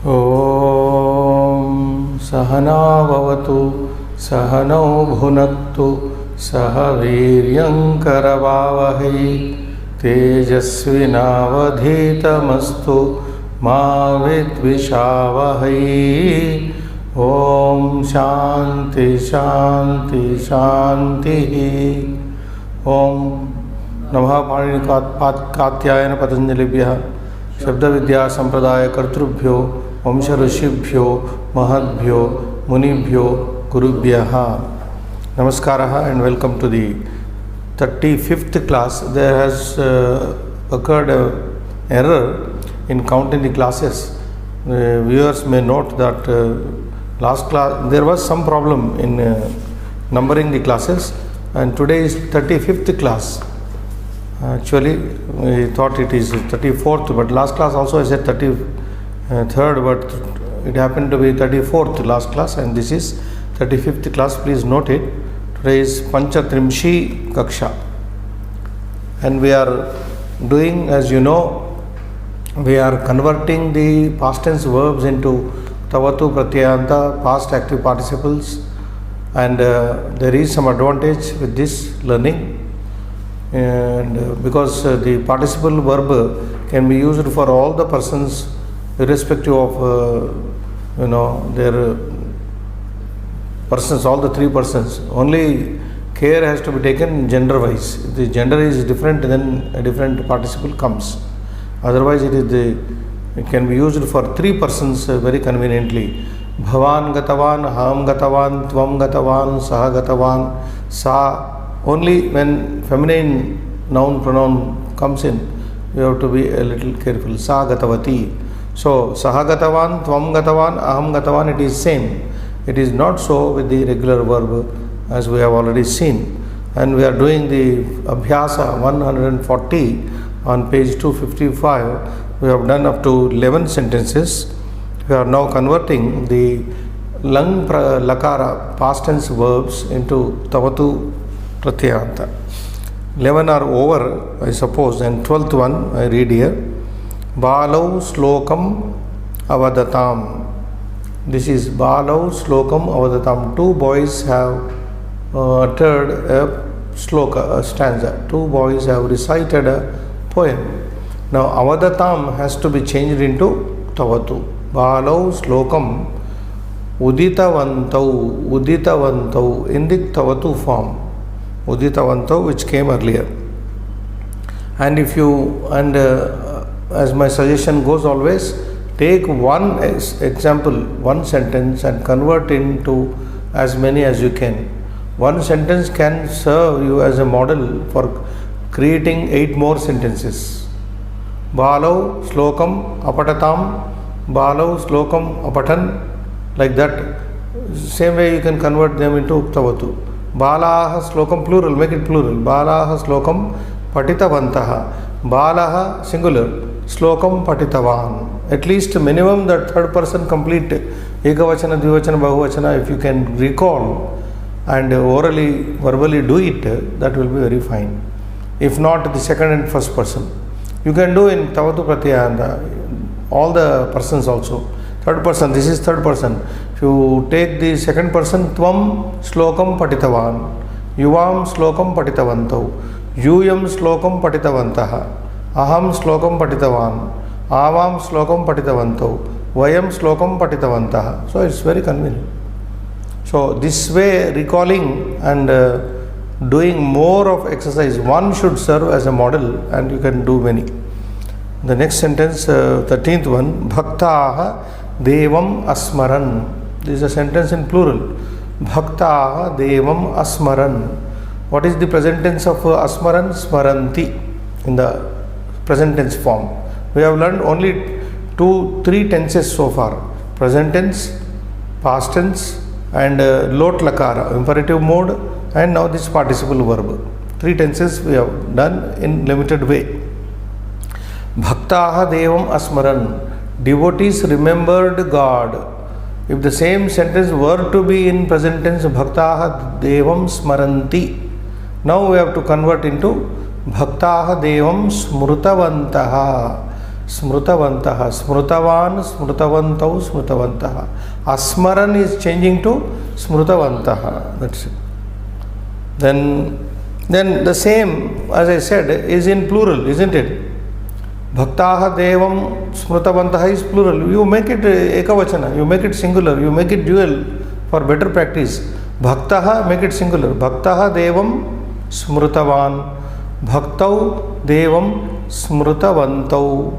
ॐ सहना भवतु सहनौ भुनक्तु सह वीर्यं करवावहै तेजस्विनावधीतमस्तु मा विद्विषावहै। ॐ शान्ति शान्ति शान्तिः। ॐ नमः पाणिनिकात्यायन पतञ्जलिभ्यः शब्दविद्या संप्रदाय कर्तृभ्यो वंश ऋषिभ्यो महद्भ्यो मुनिभ्यो गुरुभ्यः नमस्कारः and welcome to the 35th class. There has occurred an error in counting the classes. Viewers may note that last class there was some problem in numbering the classes, and today is 35th class. Actually we thought it is 34th, but last class also I said 33rd, but it happened to be 34th last class, and this is 35th class. Please note it. Today is Panchatrimshi Kaksha, and we are doing, as you know, we are converting the past tense verbs into Tavatu Pratyayanta, past active participles, and there is some advantage with this learning, and because the participle verb can be used for all the persons irrespective of their persons, all the three persons. Only care has to be taken gender wise. If the gender is different, then a different participle comes. Otherwise it can be used for three persons very conveniently. Bhavan gatavan, aham gatavan, tvam gatavan, saha gatavan, sa. Only when feminine noun pronoun comes in, you have to be a little careful. Sa gatavati. So saha gatavan, tvam gatavan, aham gatavan, it is same. It is not so with the regular verb, as we have already seen. And we are doing the Abhyasa 140 on page 255. We have done up to 11 sentences. We are now converting the lang lakara past tense verbs into Tavatu Pratyayanta. 11 are over, I suppose, and 12th one I read here. Balau slokam avadatam. This is Balau slokam avadatam. Two boys have uttered a sloka, a stanza. Two boys have recited a poem. Now avadatam has to be changed into Tavatu. Balau slokam uditavantau in the Tavatu form. Uditavantau, which came earlier. And if you, as my suggestion goes always, take one example, one sentence, and convert into as many as you can. One sentence can serve you as a model for creating 8 more sentences. Balau slokam apatatam, balau slokam apatan, like that. Same way you can convert them into Tavatu. Balaha slokam, plural, make it plural. Balaha slokam patitavantaha. Balaha singular, slokam patitavan. At least minimum that third person complete ekavachana, dvivachana, bahuvachana, if you can recall and orally, verbally do it, that will be very fine. If not, the second and first person. You can do in Tavatu Pratyayanta, all the persons also. Third person, this is third person. If you take the second person, Tvam slokam patitavan, Yuvam slokam patitavantau, Yuyam slokam patitavantaha, Aham slokam patitavan, Avam slokam patitavantau, Vayam slokam patitavantaha. So it's very convenient. So this way, recalling and doing more of exercise, one should serve as a model, and you can do many. The next sentence, 13th one, Bhaktaha Devam Asmaran. This is a sentence in plural. Bhaktaha Devam Asmaran. What is the present tense of Asmaran? Smaranti, in the present tense form. We have learned only 2-3 tenses so far. Present tense, past tense, and lot lakara, imperative mode, and now this participle verb. 3 tenses we have done in limited way. Bhaktaha Devam Asmaran. Devotees remembered God. If the same sentence were to be in present tense, Bhaktaha Devam Smaranti. Now we have to convert into Bhaktaha Devam Smrutavantaha. smrutavantaha, smrutavan, smrutavantau, smrutavantaha. Asmaran is changing to smrutavantaha. That's it. Then the same, as I said, is in plural, isn't it? Bhaktaha devam smrutavantaha is plural. You make it ekavachana, you make it singular, you make it dual for better practice. Bhaktaha, make it singular. Bhaktaha devam smrutavan, bhaktau devam smrutavantau,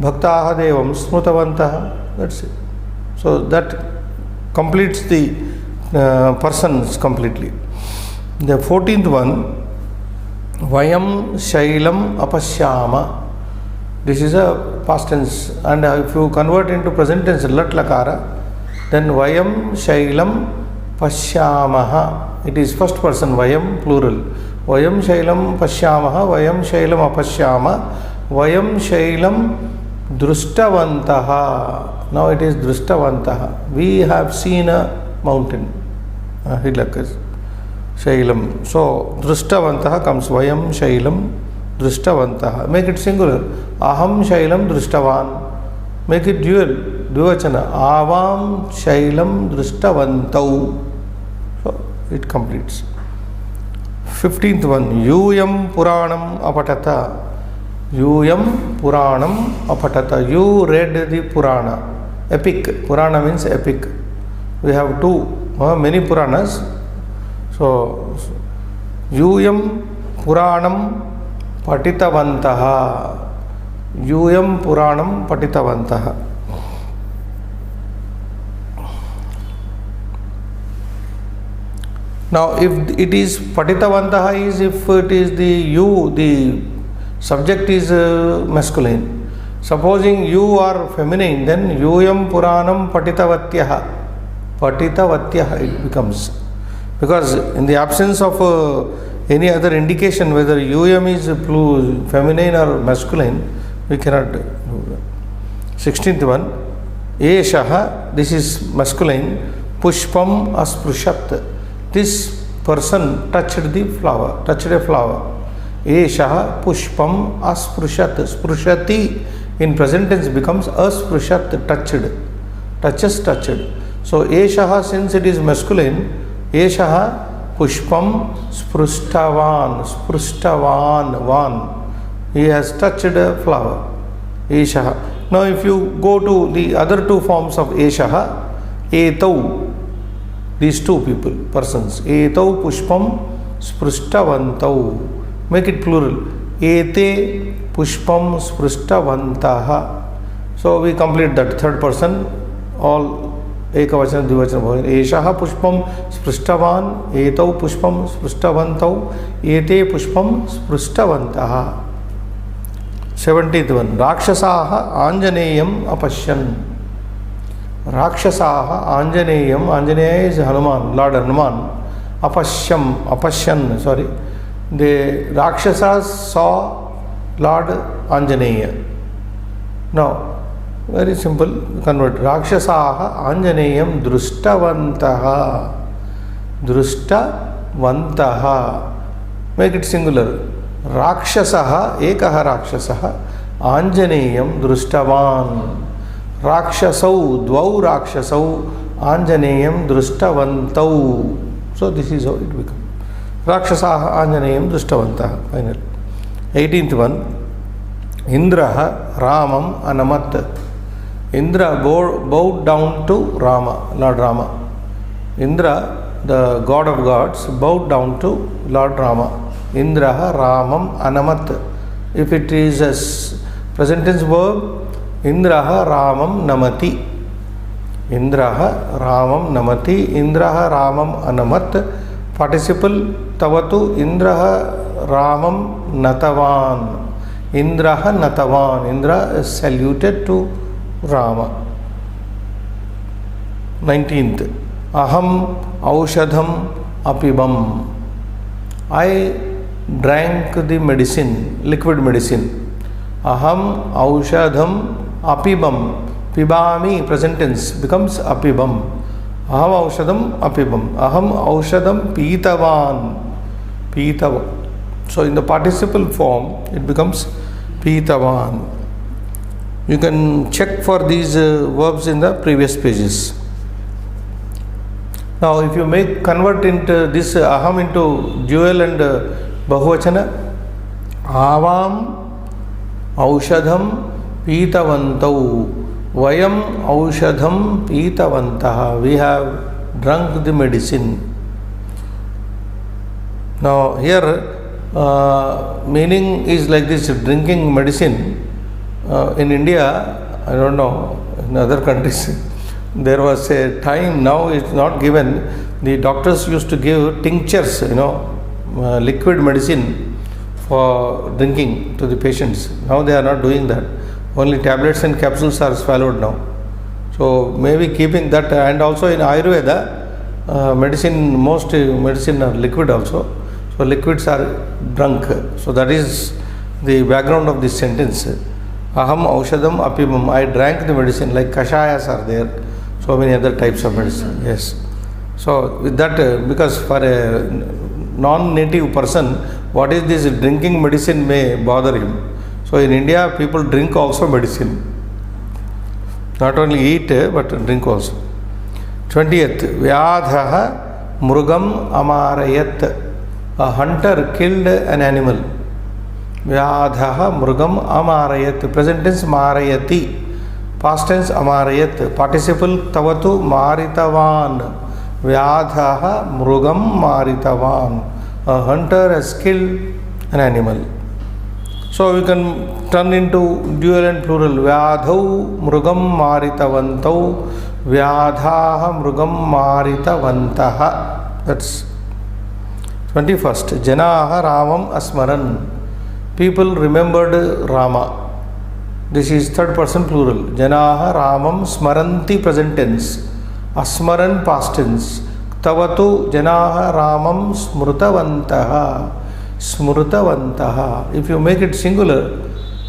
bhaktaha devam smrutavantaha. That's it. So that completes the persons completely. The 14th one, Vayam Shailam Apashyama. This is a past tense, and if you convert into present tense lat lakara, then Vayam Shailam Pashyamaha. It is first person, Vayam plural. Vayam Shailam Pashyamaha, Vayam Shailam Apashyama, Vayam Shailam Drustavantaha. Now it is Drustavantaha. We have seen a mountain, Hilakas. Shailam. So, Drustavantaha comes Vayam Shailam Drustavantaha. Make it singular. Aham Shailam Drustavan. Make it dual. Dvivachana. Avam Shailam Drustavantau. So, it completes. 15th one. Yuyam Puranam Apatata. Yuyam Puranam Apatata. You read the Purana. Epic. Purana means epic. We have many Puranas. So, Yuyam Puranam Patitavantaha. Yuyam Puranam Patitavantaha. Now, if it is Patitavantaha, is if it is the subject is masculine. Supposing you are feminine, then Yuyam Puranam Patitavatyaha. Patitavatyaha it becomes. Because in the absence of any other indication whether Yuyam is feminine or masculine, we cannot do that. 16th one, Eshaha, this is masculine, Pushpam Asprushat. This person touched a flower. Eshaha Pushpam Asprushat. Sprushati in present tense becomes Asprushat, touched. So Eshaha, since it is masculine, Eshaha Pushpam Sprushtavan, van. He has touched a flower. Eshaha. Now if you go to the other two forms of Eshaha, Etau, these two persons. Etau Pushpam Sprushtavantav. Make it plural. Ete Pushpam Sprushtavantaha. So we complete that third person, all Ekavachana, Dvivachana. Eshaha Pushpam Sprushtavan, Etau Pushpam Sprushtavantav, Ete Pushpam Sprushtavantaha. 17th one, Rakshasaha Anjaneyam Apashyan. Rakshasaha Anjaneyam, Anjaneya is Hanuman, Lord Hanuman. Apashyan, sorry. The Rakshasas saw Lord Anjaneya. Now, very simple, convert. Rakshasaha Anjaneyam Drustavantaha. Make it singular. Rakshasaha, Ekaha Rakshasaha, Anjaneyam Drustavan. Rakshasau, Dvau Rakshasau, Anjaneyam Drustavantau. So this is how it becomes. Rakshasaha Anjaneyam Drustavantaha. Final. 18th one. Indraha Ramam Anamat. Indra bowed down to Rama, Lord Rama. Indra, the god of gods, bowed down to Lord Rama. Indraha Ramam Anamat. If it is a present tense verb, Indraha Ramam Namati. Indraha Ramam Namati. Indraha Ramam Anamat. Participle Tavatu. Indraha Ramam Natavan. Indraha Natavan. Indra is saluted to Rama. 19th. Aham Aushadham Apibam. I drank the medicine, liquid medicine. Aham Aushadham Apibam. Pibami, present tense, becomes Apibam. Aham Aushadham Apibam. Aham Aushadham Pitavan. So in the participle form, it becomes Pitavan. You can check for these verbs in the previous pages. Now, if you convert into this aham into dual and bahuvachana, avam aushadham pitavantau, vayam aushadham pitavantaha, we have drunk the medicine. Now here meaning is like this: drinking medicine. In India, I don't know, in other countries there was a time, now it's not given. The doctors used to give tinctures, liquid medicine for drinking to the patients. Now they are not doing that. Only tablets and capsules are swallowed now. So maybe keeping that, and also in Ayurveda, most medicine are liquid also. So liquids are drunk. So that is the background of this sentence. Aham aushadam apimam, I drank the medicine, like kashayas are there. So many other types of medicine. Yes. So with that, because for a non-native person, what is this drinking medicine may bother him. So in India, people drink also medicine. Not only eat, but drink also. 20th, Vyadhaha Mrugam Amarayat. A hunter killed an animal. Vyadhaha Mrugam Amarayat. Present tense Marayati. Past tense Amarayat. Participle Tavatu Maritavan. Vyadhaha Mrugam Maritavan. A hunter has killed an animal. So we can turn into dual and plural. Vyadhau Mrugam Maritavantau. Vyadhaha Mrugam Maritavantaha. That's 21st. Janaha Ramam Asmaran. People remembered Rama. This is third person plural. Janaha Ramam Smaranti present tense. Asmaran past tense. Tavatu Janaha Ramam Smrutavantaha. Smrutavantaha. If you make it singular,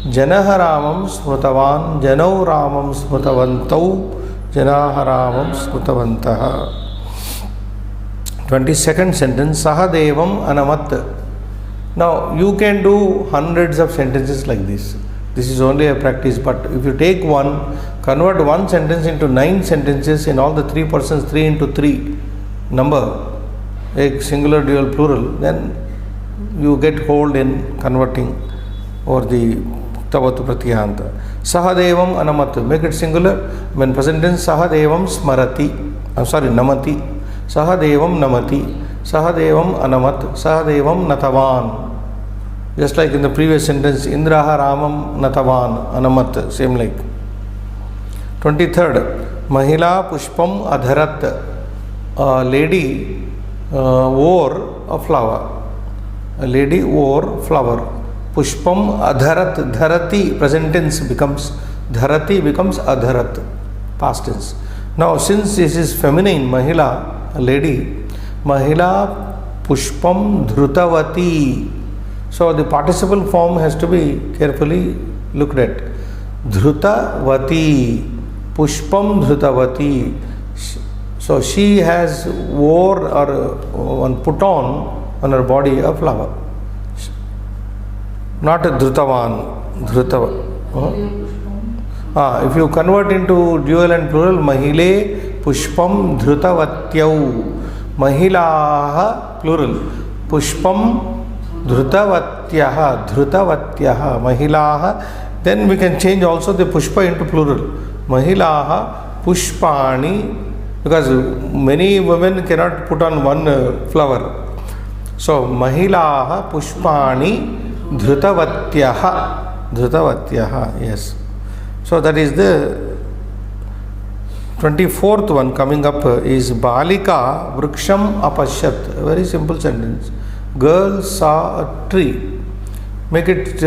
Janaha Ramam Smrutavan, Janau Ramam Smrutavantau, Janaha Ramam Smrutavantaha. 22nd sentence, Sahadevam Anamat. Now you can do hundreds of sentences like this. This is only a practice, but if you take one, convert one sentence into 9 sentences in all the 3 persons, 3 into 3 number, a singular, dual, plural, then you get hold in converting or the Tavatu Pratyanta. Sahadevam Anamat. Make it singular. When present tense, Sahadevam Smarati. Namati. Sahadevam Namati, Sahadevam Anamat, Sahadevam Natavan. Just like in the previous sentence, Indraha Ramam Natavan, Anamat, same like. 23rd, Mahila Pushpam Adharat. A lady wore a flower. A lady wore flower. Pushpam Adharat, Dharati, present tense becomes Dharati becomes Adharat, past tense. Now since this is feminine, Mahila, a lady, Mahila Pushpam Dhrutavati. So the participle form has to be carefully looked at. Dhrutavati, Pushpam Dhrutavati. So she has wore or put on her body a flower. Not a Dhrutavan, Dhrutava. If you convert into dual and plural, Mahile Pushpam Dhrutavatyau. Mahilaha plural. Pushpam Dhrutavatyaha. Dhrutavatyaha. Mahilaha. Then we can change also the Pushpa into plural. Mahilaha Pushpani. Because many women cannot put on one flower. So Mahilaha Pushpani Dhrutavatyaha. Dhrutavatyaha. Yes. So that is the 24th one coming up is Balika Vriksham Apashyat. A very simple sentence. Girl saw a tree. Make it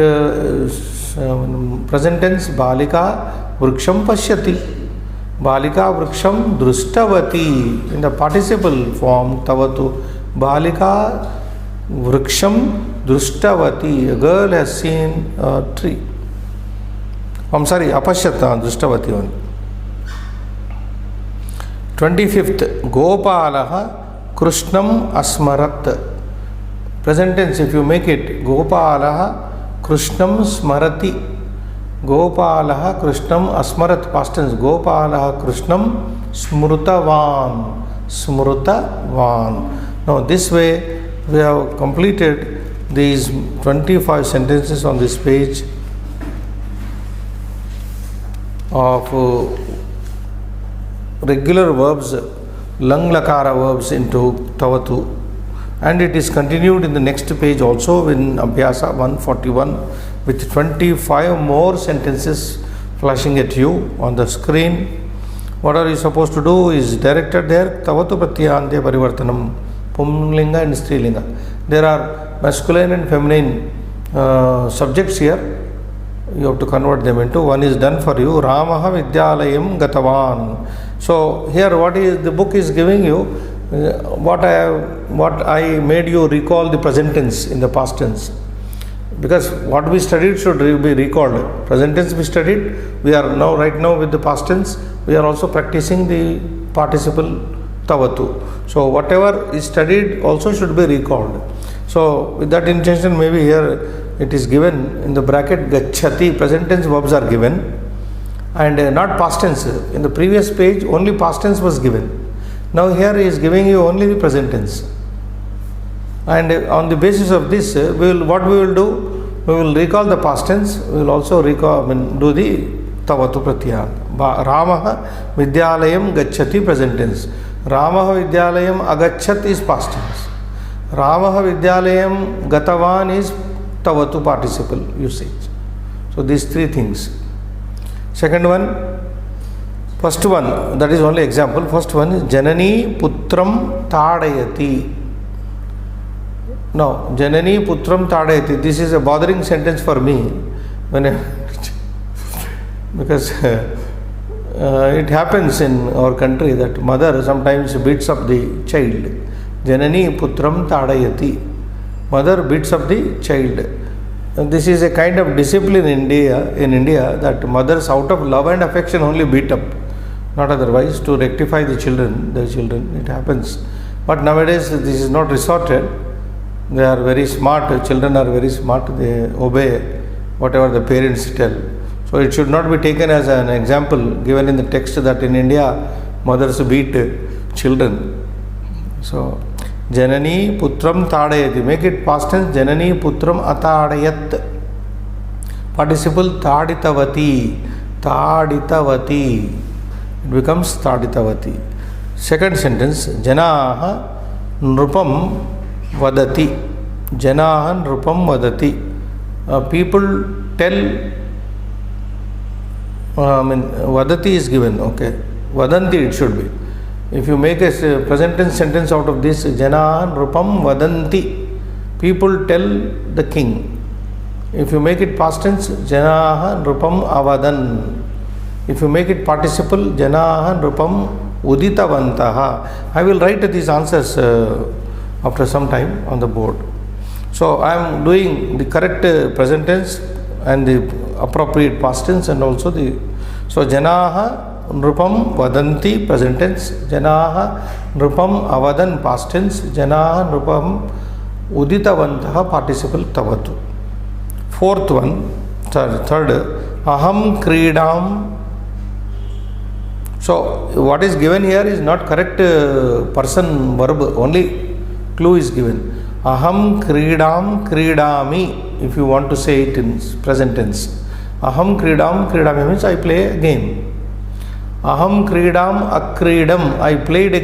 present tense. Balika Vriksham Pashyati. Balika Vriksham Drustavati. In the participle form, Tavatu. Balika Vriksham Drustavati. A girl has seen a tree. I'm sorry, Apashyata, Drustavati one. 25th, Gopalaha Krishnam Asmarat. Present tense, if you make it, Gopalaha Krishnam Smarati. Gopalaha Krishnam Asmarat, past tense. Gopalaha Krishnam Smrutavan. Smrutavan. Now this way we have completed these 25 sentences on this page of regular verbs, lang lakara verbs into tavatu, and it is continued in the next page also in Abhyasa 141 with 25 more sentences flashing at you on the screen. What are you supposed to do is directed there, tavatu pratyante parivartanam, pumlinga and strilinga. There are masculine and feminine subjects here. You have to convert them into. One is done for you. Ramaha Vidyalayam Gatavan. So here what is the book is giving you, what I made you recall the present tense in the past tense. Because what we studied should be recalled. Present tense we studied. We are now right now with the past tense. We are also practicing the participle tavatu. So whatever is studied also should be recalled. So with that intention, maybe here it is given in the bracket gacchati, present tense verbs are given, and not past tense. In the previous page only past tense was given. Now here he is giving you only the present tense. And on the basis of this, what we will do, we will recall the past tense, we will also recall, do the tavatu pratyaya. Ramaha Vidyalayam Gacchati, present tense. Ramaha Vidyalayam Agachat is past tense. Ramaha Vidyalayam Gatavan is tavatu participle usage. So these three things. Second one, first one, that is only example. First one is Janani Putram Tadayati. Now, Janani Putram Tadayati, this is a bothering sentence for me when because it happens in our country that mother sometimes beats up the child. Janani Putram Tadayati. Mother beats up the child. And this is a kind of discipline in India that mothers out of love and affection only beat up, not otherwise, to rectify the children, it happens. But nowadays this is not resorted. They are very smart, children are very smart, they obey whatever the parents tell. So it should not be taken as an example given in the text that in India mothers beat children. So Janani Putram Tadayati. Make it past tense. Janani Putram Atadayat. Participle Taditavati. Taditavati. It becomes Taditavati. Second sentence. Janaha Nrupam Vadati. Janaha Nrupam Vadati. People tell. Vadati is given. Okay. Vadanti it should be. If you make a present tense sentence out of this, Jana Nrupam Vadanti, people tell the king. If you make it past tense, Jana Nrupam Avadan. If you make it participle, Jana Nrupam Uditavantaha. I will write these answers after some time on the board. So I am doing the correct present tense and the appropriate past tense and also the. So Janaha Nrupam Vadanti, present tense. Janaha Nrupam Avadan, past tense. Janaha Nrupam Uditavantaha, participle tavatu. Fourth one, third, Aham Kridam. So what is given here is not correct person verb, only clue is given. Aham Kridam Kridami, if you want to say it in present tense. Aham Kridam Kridami means I play a game. Aham Kridam Akridam, I played a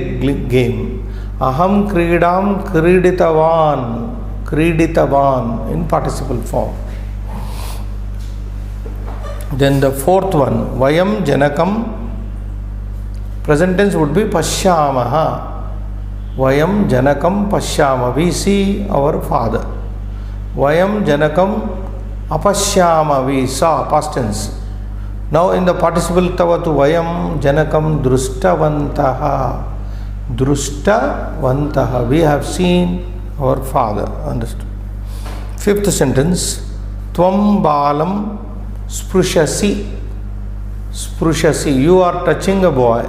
game. Aham Kridam Kriditavan, Kriditavan in participle form. Then the fourth one, Vayam Janakam, present tense would be Pashyamaha. Vayam Janakam Pashyama, we see our father. Vayam Janakam Apashyama, we saw, past tense. Now in the participle tavatu, Vayam Janakam Drustavantaha. Drustavantaha, we have seen our father. Understood. Fifth sentence, Tvam Balam Sprushasi. Sprushasi, you are touching a boy.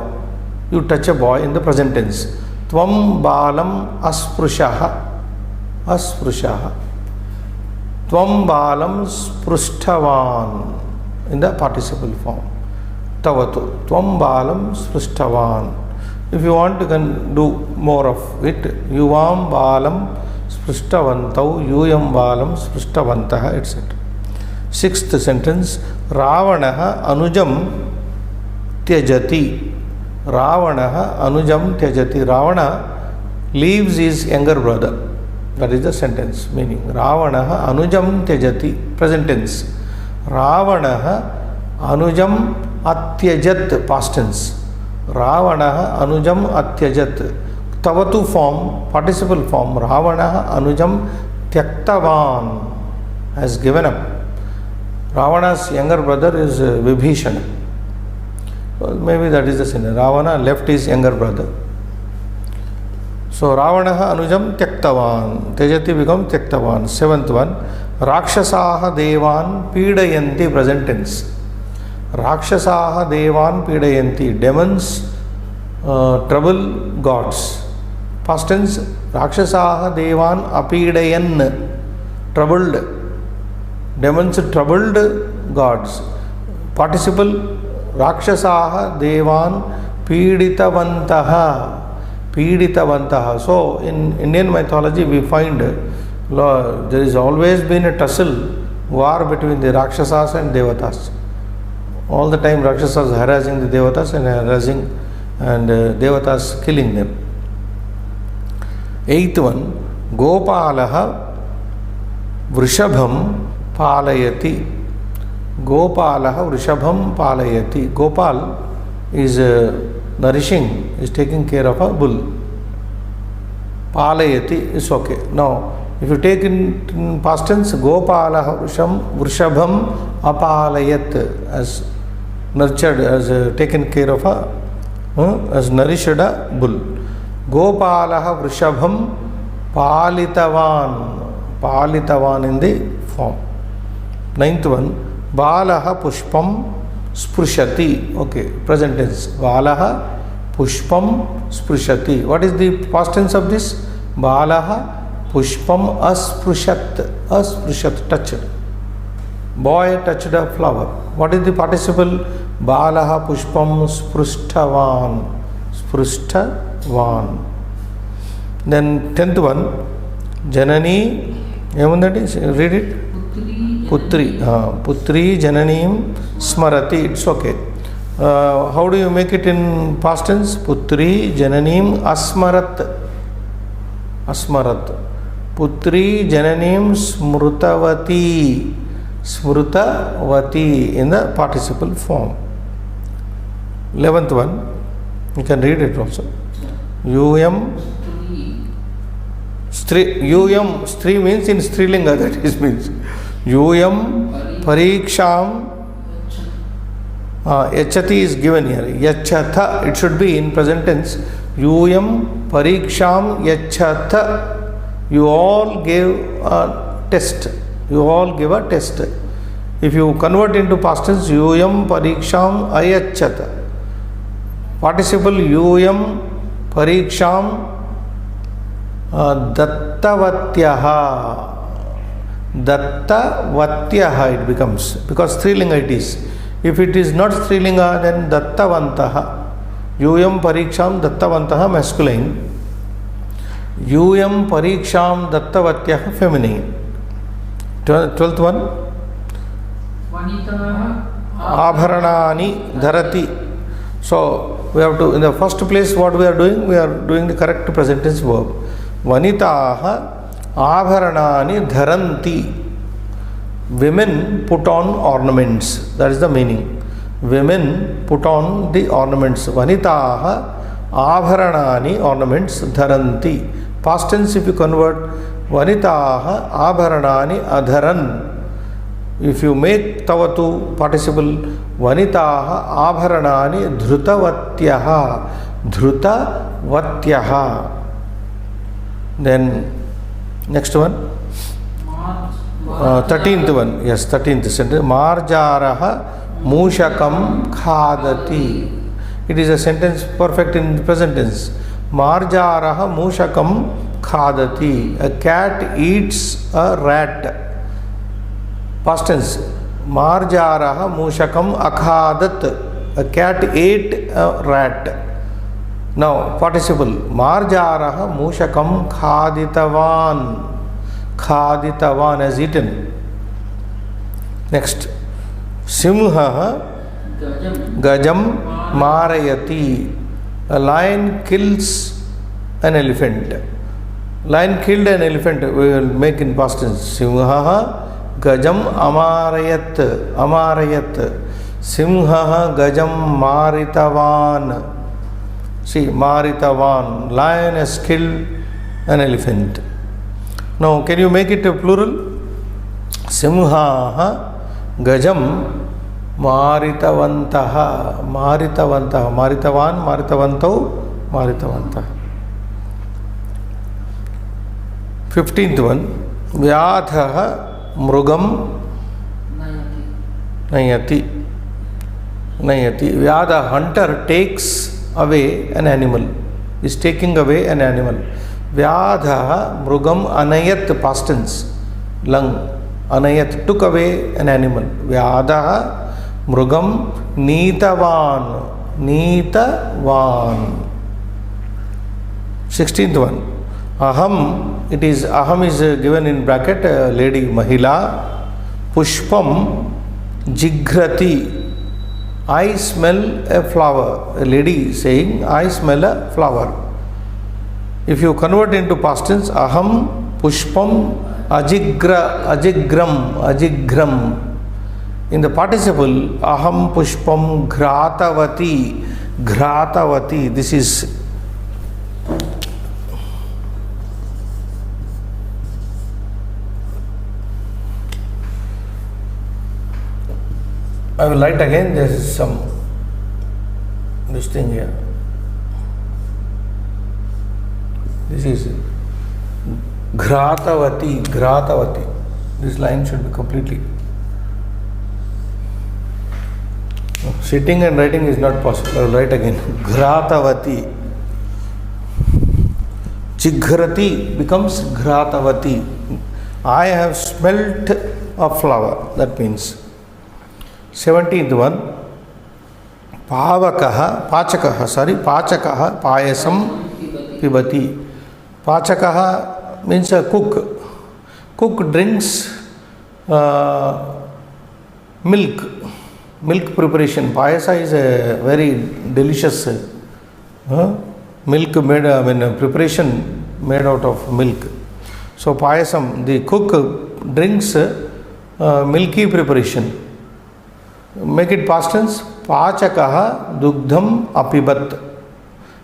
You touch a boy in the present tense. Tvam Balam Asprushaha. Asprushaha. Tvam Balam Sprushtavan. in the participle form. Tavatu, tvam balam sprishtavan. If you want, you can do more of it. Yuvam balam sprishtavantav, yuyam balam sprishtavantaha, etc. Sixth sentence, Ravanaha anujam tyajati. Ravanaha anujam tyajati. Ravana leaves his younger brother. That is the sentence meaning. Ravanaha anujam tyajati. Present tense. Ravanaha anujam atyajat. Past tense. Ravanaha anujam atyajat. Tavatu form, participle form. Ravanaha anujam tyaktavan, has given up. Ravana's younger brother is Vibhishana. Well, maybe that is the sin. Ravana left his younger brother. So Ravanaha anujam tyaktavan. Tyajati become tyaktavan. Seventh one. Rakshasaha devan pidayanti. Present tense. Rakshasaha devan pidayanti. Demons trouble gods. Past tense. Rakshasaha devan apidayan. Troubled. Demons troubled gods. Participle Rakshasaha devan piditavantaha. Piditavantaha. So in Indian mythology we find there is always been a tussle, war between the Rakshasas and Devatas. All the time Rakshasas harassing the Devatas and Devatas killing them. Eighth one, Gopalaha Vrishabham Palayati. Gopalaha Vrishabham Palayati. Gopal is nourishing, is taking care of a bull. Palayati is okay. Now, if you take in past tense, Gopalaha Vrishabham Apalayat, as nurtured, as taken care of a, as nourished a bull. Gopalaha Vrishabham Palitavan. Palitavan in the form. Ninth one, Balaha Pushpam Sprushati. Okay, present tense. Balaha Pushpam Sprushati. What is the past tense of this? Balaha Pushpam Asprushat. Asprushat, touched. Boy touched a flower. What is the participle? Balaha Pushpam Sprushtavan. Sprushtavan. Then 10th one, Janani. Read it. Putri. Putri Jananim Smarati. It's okay. How do you make it in past tense? Putri Jananim Asmarat. Asmarat. Putri Jananim Smrutavati. Smrutavati in the participle form. 11th one. You can read it also. Yum. Yum. Stri means in Strilinga, that is means. Yum pariksham. Yachati is given here. Yachatha, it should be in present tense. Yum pariksham yachatha. You all gave a test. You all give a test. If you convert into past tense, yum pariksham ayachata. Participle yum pariksham dattavatyaha. Dattavatyaha it becomes, because Strilinga it is. If it is not Strilinga, then dattavantaha. Yum pariksham dattavantaha masculine. Yum pariksham dattavatyaha feminine. 12th one. Abharanani dharati. So we have to, in the first place, what we are doing the correct present tense verb. Vanitaha Abharanani dharanti. Women put on ornaments. That is the meaning. Women put on the ornaments. Vanitaha Abharanani, ornaments, dharanti. Past tense if you convert, Vanitaha Abharanani adharan. If you make tavatu participle, Vanitaha Abharanani dhrutavatyaha. Dhrutavatyaha. Then next one, 13th one. Yes, 13th sentence. Marjaraha mushakam khadati. It is a sentence perfect in present tense. Marjaraha mushakam khadati. A cat eats a rat. Past tense. Marjaraha Mushakam Akhadat. A cat ate a rat. Now, participle. Marjaraha Mushakam Khaditavan. Khaditavan has eaten. Next. Simha Gajam Marayati. A lion kills an elephant. Lion killed an elephant. We will make in past tense. Simha Gajam Amarayat. Amarayat. Simha Gajam Maritavan. See, Maritavan. Lion has killed an elephant. Now, can you make it a plural? Simha Gajam Maritavantaha. Maritavantaha. Maritavan, Maritavantau, Maritavantaha. 15th one. Vyadhaha Mrugam Nayati. Nayati. Vyada, hunter takes away an animal. Is taking away an animal. Vyadhaha Mrugam Anayat, past tense. Lung. Anayat, took away an animal. Vyadaha Mrugam Neetavan. Neetavan. 16th one. Aham, it is, aham is given in bracket, lady, Mahila. Pushpam Jigrati. I smell a flower. A lady saying, I smell a flower. If you convert into past tense, aham pushpam ajigram. In the participle, aham pushpam gratavati. This is I will write again. There is some this thing here. This is Gratavati. This line should be completely. Sitting and writing is not possible. I will write again. Gratavati. Jigrati becomes Gratavati. I have smelt a flower. That means. 17th one. Pachakaha, Payasam Pibati. Pachakaha means a cook. Cook drinks milk. Milk preparation. Payasa is a very delicious milk made, preparation made out of milk. So payasam, the cook drinks milky preparation. Make it past tense. Pachakaha dugdham apibat.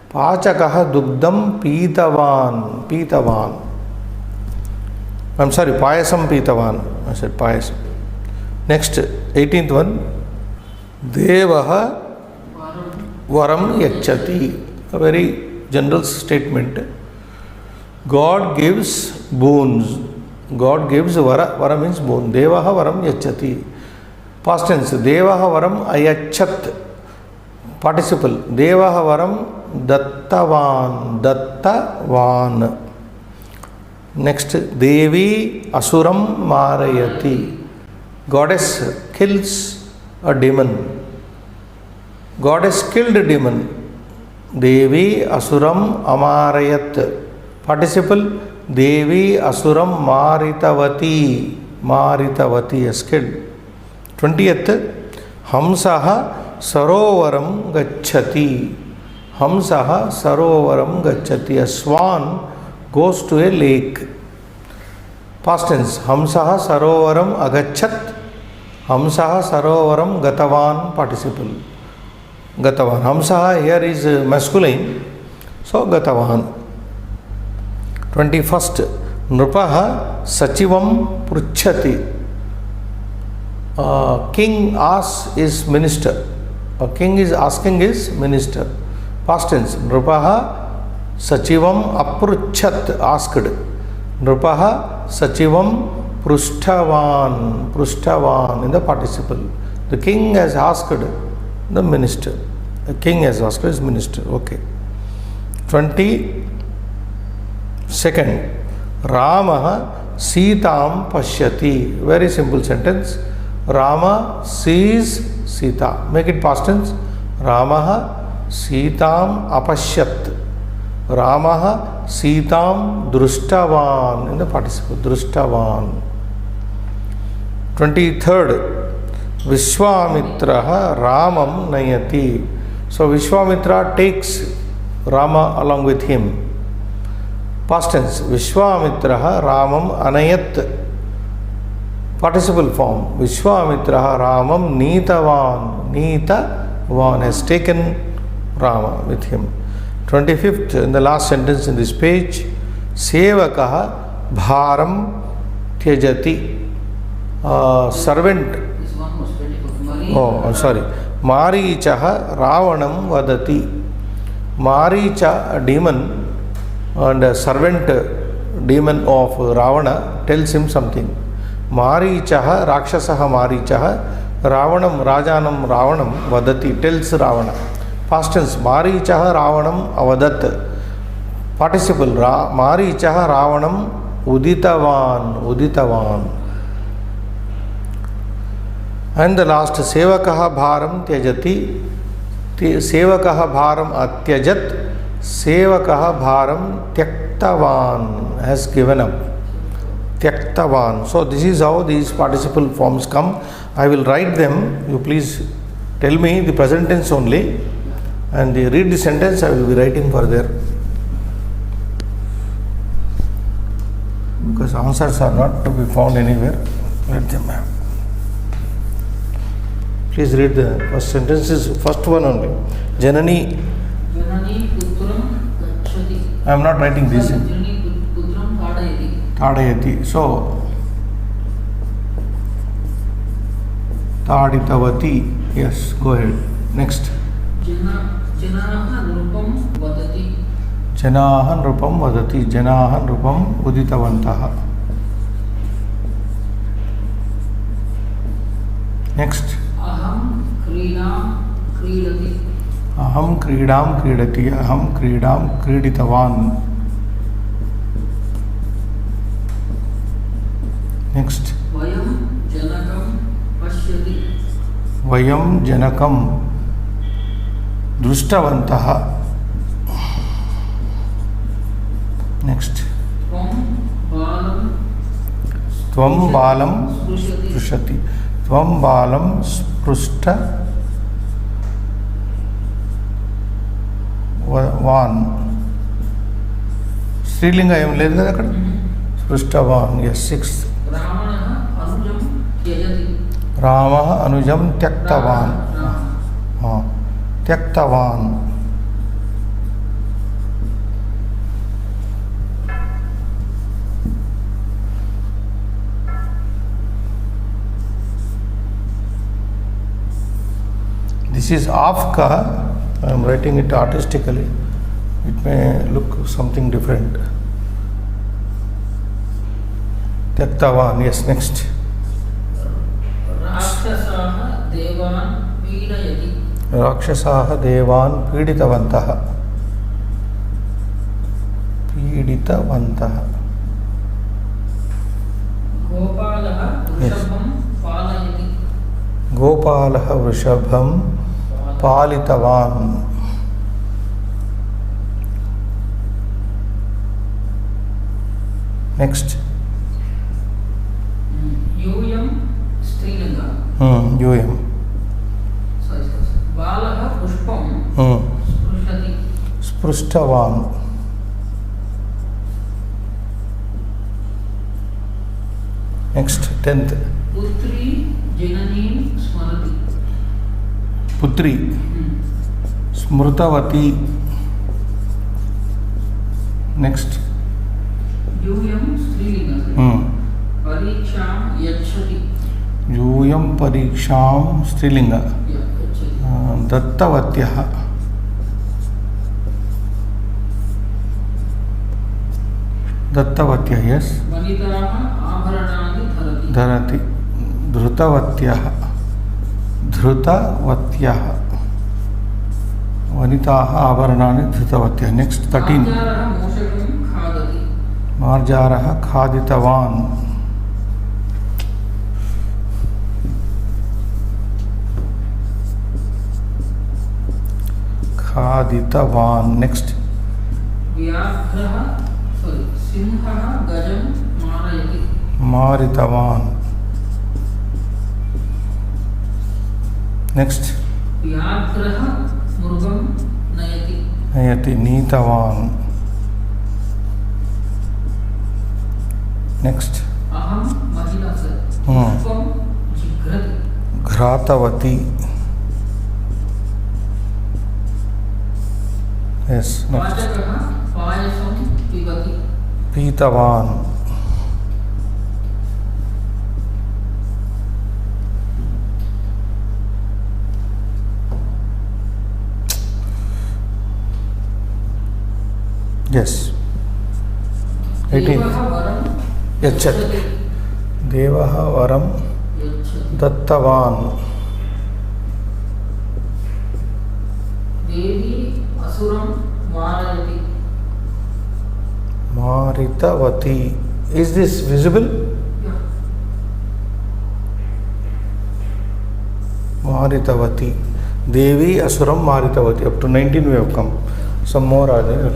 Pachakaha dugdham pitavan. I'm sorry, payasam pitavan. I said payasam. Next, 18th one. Devaha varam yachati. A very general statement. God gives boons. God gives vara means boon. Devaha varam yachati. Past tense. Devaha varam ayachat. Participle. Devaha varam dattavan. Next. Devi asuram marayati. Goddess kills a demon. Goddess killed a demon. Devi asuram amarayat. Participle. Devi asuram maritavati has killed. 20th. Hamsaha sarovaram gacchati. Hamsaha sarovaram gacchati. A swan goes to a lake. Past tense. Hamsaha sarovaram agachat. Hamsaha sarovaram gatavan. Participle. Gatavan. Hamsaha here is masculine. So gatavan. 21st. Nrupaha sachivam pruchhati. King asks his minister. A king is asking his minister. Past tense. Nrupaha sachivam apruchat. Asked. Nrupaha sachivam prushtavan in the participle. The king has asked the minister. The king has asked his minister. Okay. 22nd. Ramaha Sitam Pashyati. Very simple sentence. Rama sees Sita. Make it past tense. Ramaha Sitam apashyat. Ramaha Sitam drushtavan. In the participle. Drushtavan. 23rd. Vishwamitraha Ramam Nayati. So Vishwamitra takes Rama along with him. Past tense. Vishwamitraha Ramam Anayat. Participle form. Vishwamitraha Ramam Neetavan. Neetavan has taken Rama with him. 25th, in the last sentence in this page, Sevakaha Bharam Tyajati. Servant. Oh, sorry. Marichaha Ravanam Vadati. Maricha, a demon, and a servant demon of Ravana, tells him something. Marichaha Rakshasaha Marichaha Ravanam Rajanam Ravanam Vadati, tells Ravana. Past tense. Marichaha Ravanam Avadat. Participle. Marichaha Ravanam Uditavan. Uditavan. And the last, Sevakaha Bharam Tyajati. Sevakaha Bharam Atyajat. Sevakaha Bharam Tyaktavan, has given up. Tyaktavan. So this is how these participle forms come. I will write them. You please tell me the present tense only, and read the sentence. I will be writing further, because answers are not to be found anywhere. Let them have. Please read the first sentence. Is first one only. Janani. Janani putram gacchati. I am not writing this. Janani putram tadayati. Tadayati. So Taditavati. Yes, go ahead. Next. Janaha nrupam vadati. Janaha nrupam vadati. Janaha nrupam uditavantaha. Next. Aham kridam kridati. Aham kridam kridati. Aham kridam kriditavan. Next. Vayam janakam pashyati. Vayam janakam drushtavantaha. Next. Tvam balam sprushati. Tvam balam sprushta van. Strilinga em ledhu kada akkada. Sprushtavan. Yes. Sixth. Ramanaha anujam tyajati. Ramaha anujam tyaktavan. Tyaktavan. This is afka. I am writing it artistically. It may look something different. Tyaktavan. Yes, next. Rakshasaha devan pidayati. Rakshasaha devan piditavantaha. Piditavantaha. Gopalaha vrishabham palayati. Gopalaha vrishabham palitavan. Next. Yuyam strilinga. Yuyam. Balaha pushpam sprushati. Sprushtavan. Next, 10th. Putri jananim smarati. Putri. Smrutavati. Next. Yuyam strilinga. Pariksham yachati. Yuyam pariksham strilinga. Dattavatyah. Dattavatyah, yes. Vanitaha abharanani dharati. Dharati. Dhrutavatyah. Dhrutavatyah. Vanitaha abharanani dhrutavatyah. Next, 13. Marjaraha moshakam khadati. Marjaraha khaditavan. खादितवान्. Next. सिंहः गजं मारयति. मारितवान्. Next. व्याघ्रः मृगं नयति. नयति. नीतवान्. Next. अहं महिला पुष्पं जिघ्रति. घ्रातवती. Yes. Next. पाचकः पायसं पिबति. पीतवान्. Yes. 18. देवः वरं यच्छति. देवः वरं यच्छति. दत्तवान्. देवी असुरं मारयति. मारितवती. Is this visible? Maritavati. Devi Asuram Maritavati. Up to 19 we have come. Some more are there.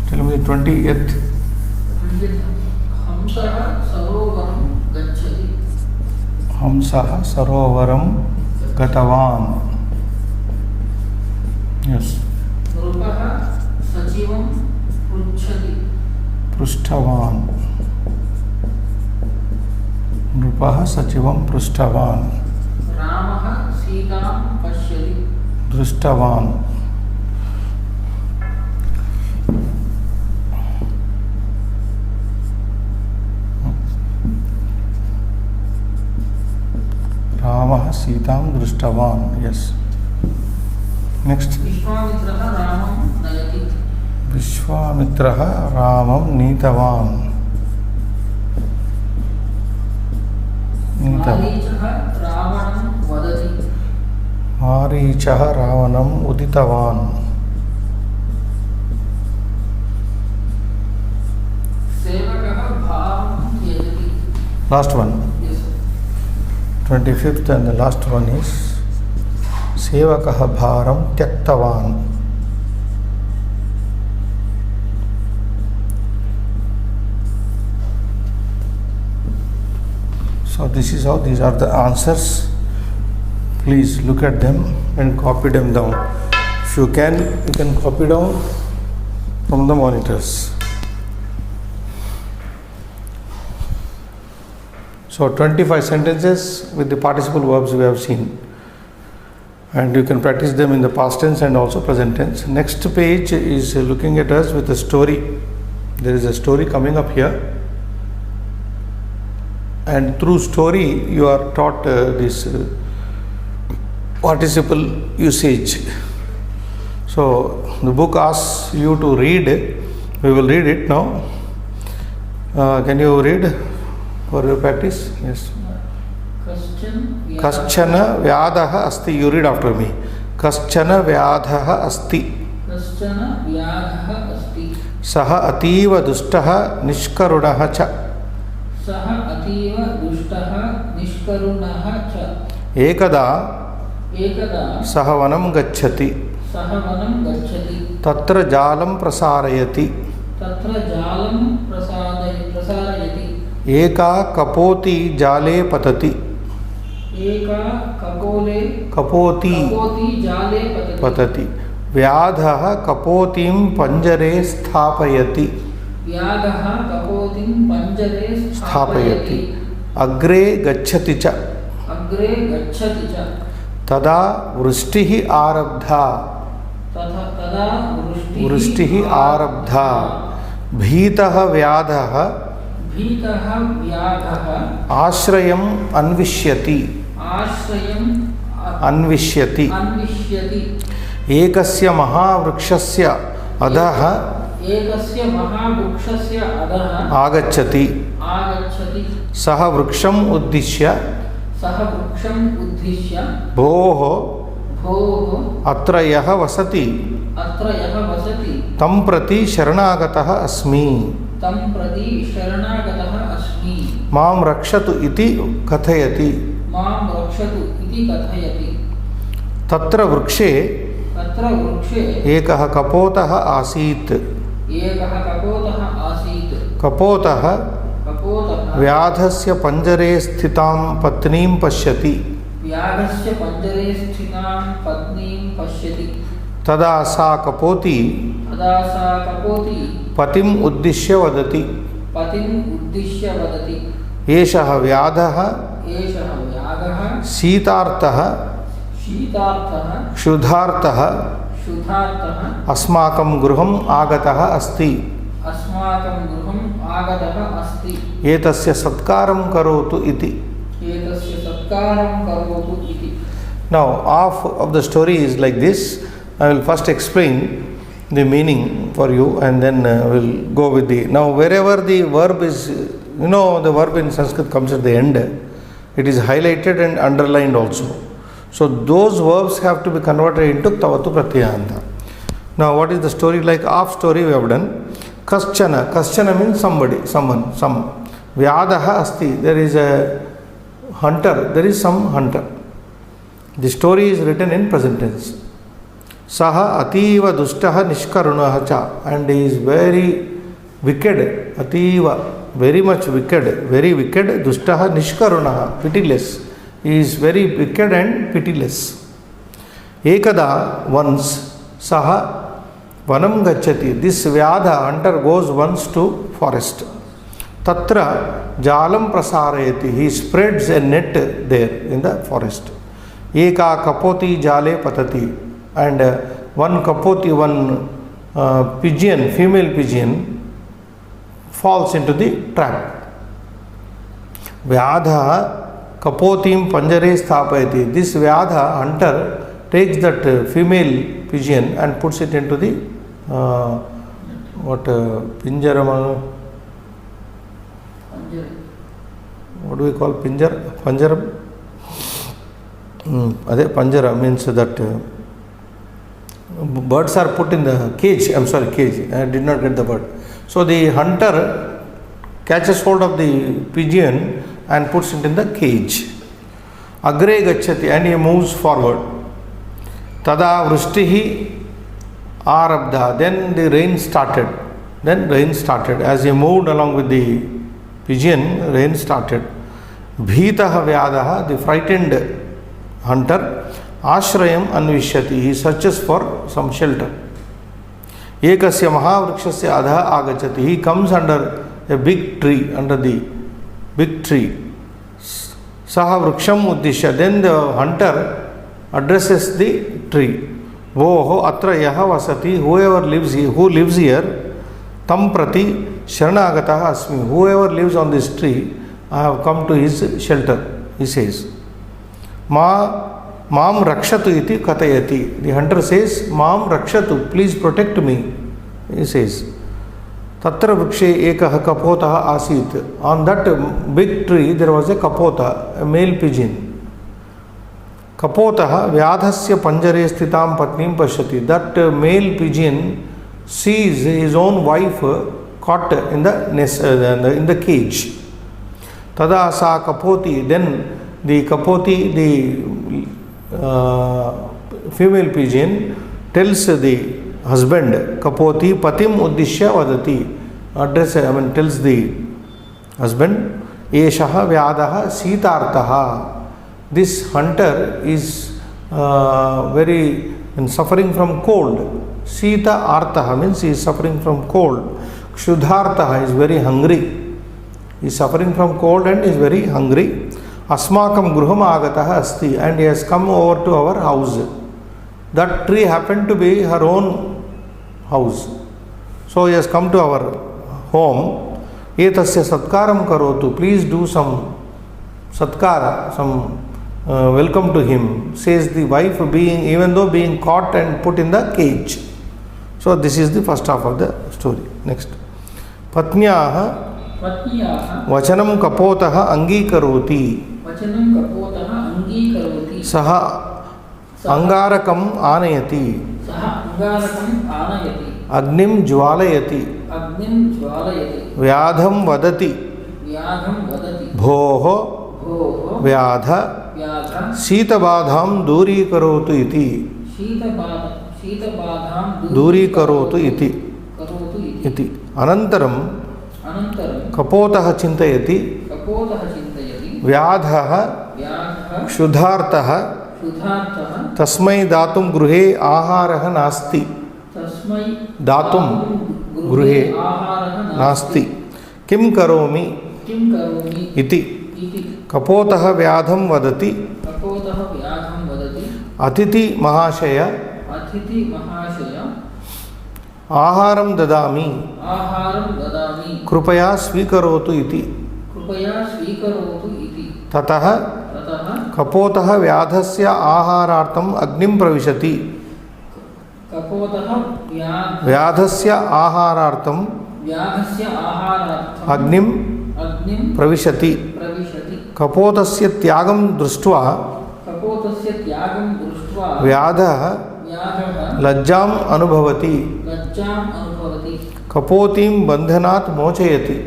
Tell me 20th. हंसः सरोवरं गच्छति. Hamsah Sarovaram Gatavan. Yes. नृपः सचिवं पृच्छति. Prushtavan. Nrupah Sachivam Prushtavan. रामः सीतां पश्यति. Drushtavan. Ramah Sitam Drushtavan. Yes. Next. विश्वामित्रः रामं नयति. Vishwamitraha Ramam Nitavan. मारीचः रावणं वदति. Marichaha Ravanam Uditavan. सेवकः भावं त्यजति. Last one. Yes. 25th and the last one is Sevakaha Bharam Tyaktavan. So this is how these are the answers. Please look at them and copy them down. If you can copy down from the monitors. So 25 sentences with the participle verbs we have seen, and you can practice them in the past tense and also present tense. Next page is looking at us with a story. There is a story coming up here, and through story you are taught this participle usage. So the book asks you to read. We will read it now. Can you read for your practice? Yes. Kaschana vyadaha asti. You read after me. Kaschana vyadaha asti. Kaschana vyadaha asti. Saha ativa dustaha nishkarunaha cha. Saha ativa dustaha nishkarunaha cha. Ekada saha vanam gacchati. Saha vanam gacchati. Tatra jalam prasarayati. Tatra jalam prasarayati. Eka kapoti jale patati. Eka kapoti jale patati. Vyadha kapotim panjare sthapayati. Vyadha kapotim panjare sthapayati. Agre gacchati cha. Agre gacchati cha. Tada vrishtihi arabdha. Tada vrishtihi arabdha. Bhitaha vyadha. Bhitaha vyadha. Ashrayam anvishyati. Ashrayam anvishyati. Ekasya mahavrikshasya adha. Ekasya mahavrikshasya adha. Agacchati. Saha vriksham uddishya. Bhoho atra yaha vasati. Tam prati sharanagataha asmi. मां रक्षतु इति कथयति मां रक्षतु इति कथयति तत्र वृक्षे एकः कपोतः आसीत् कपोतः व्याधस्य पञ्जरे स्थितां पत्नीं पश्यति तदा सा कपोती पतिम् उद्दिश्य वदति एषः व्याधः शीतार्तः क्षुधार्तः अस्माकं गृहम् आगतः अस्ति एतस्य सत्कारं करोतु इति Now half of the story is like this. I will first explain the meaning for you and then we'll go with the... Now wherever the verb is, you know, the verb in Sanskrit comes at the end, it is highlighted and underlined also. So those verbs have to be converted into tavatu pratyayanta. Now what is the story like? Half story we have done. Kaschana means somebody, someone, some. Vyadaha asti, there is a hunter, there is some hunter. The story is written in present tense. Saha ativa dushtaha nishkarunaha cha, and he is very wicked, ativa, very much wicked, very wicked, dushtaha nishkarunaha, pitiless. He is very wicked and pitiless. Ekada, once, saha vanam gacchati, this vyadha, hunter, goes once to forest. Tatra jalam prasarayati, he spreads a net there in the forest. Eka kapoti jale patati, and one kapoti, one pigeon, female pigeon, falls into the trap. Vyadha kapotim panjare sthapayati, this vyadha, hunter, takes that female pigeon and puts it into the pinjaram, what do we call panjaram? Panjara means that birds are put in the cage. I am sorry, cage. I did not get the word. So the hunter catches hold of the pigeon and puts it in the cage. Agre gacchati, and he moves forward. Tada vrishtihi arabdha, then the rain started. As he moved along with the pigeon, rain started. Bhitaha vyadaha, the frightened hunter, ashrayam anvishyati, he searches for some shelter. Ekasya mahavrakshasya adha agachati, he comes under a big tree, under the big tree. Saha vraksham uddishya, then the hunter addresses the tree. Voho atra yaha vasati, whoever lives here, who lives here, tam prati sharanagataha asmi, whoever lives on this tree, I have come to his shelter, he says. Maam rakshatu iti katayati, the hunter says, Maam rakshatu, please protect me, he says. Tatra vrikshe ekah kapotaha asit, on that big tree there was a kapota, a male pigeon. Kapotaha vyadhasya panjare sthitam patnim pashyati, that male pigeon sees his own wife caught in the nest, in the cage. Tada sa kapoti, then the kapoti, the female pigeon, tells the husband, kapoti patim uddishya vadati, tells the husband, eshaha vyadaha sitartaha, this hunter is very suffering from cold. Sita artaha means he is suffering from cold. Kshudhartaha is very hungry. He is suffering from cold and is very hungry. Asmakam gruham agataha asti, and he has come over to our house. That tree happened to be her own house. So he has come to our home. Etasya satkaram karotu, please do some satkara, some welcome to him, says the wife, even though being caught and put in the cage. So this is the first half of the story. Next. Patnyaha vachanam kapotaha angikaroti. Saha angarakam anayati. Agnim jwalayati. Vyadham vadati. भोः भोः व्याध व्याध शीतबाधां दूरीकरोतु इति शीतबाधां दूरीकरोतु इति करोतु इति अनन्तरं अनन्तरं कपोतः चिन्तयति कपोतः चिन्तयति व्याधः व्याधः क्षुधार्तः क्षुधार्तः तस्मै दातुं गृहे आहारः नास्ति तस्मै दातुं गृहे आहारः नास्ति किं करोमि किं करोमि इति इति कपोतः व्याधं वदति कपोतः व्याधं वदति अतिथि महाशय अतिथिमहाशय आहारं ददामि कृपया स्वीकरोतु इति कृपया स्वीकरोतु इति ततः ततः कपोतः व्याधस्य आहारार्थम् अग्निं प्रविशति कपोतः व्याधस्य आहारार्थं अग्निं प्रविशति कपोतस्य त्यागं दृष्ट्वा व्याधः लज्जाम् अनुभवति कपोतीं बन्धनात् मोचयति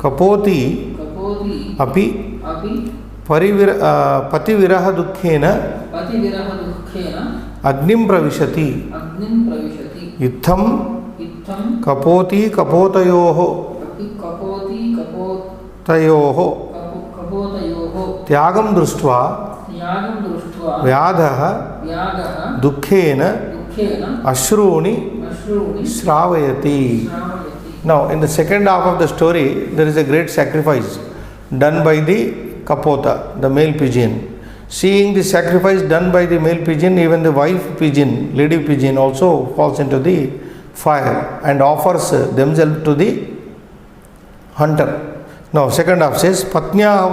कपोती अपि पतिविरह दुःखेन अग्निं प्रविशति इत्थं कपोती कपोतयोः त्यागं दृष्ट्वा व्याधः दुःखेन अश्रूणि श्रावयति. Now, in the second half of the story, there is a great sacrifice done by the kapota, the male pigeon. Seeing the sacrifice done by the male pigeon, even the wife pigeon, lady pigeon also falls into the fire and offers themselves to the hunter. Now, second half says, Patnyaha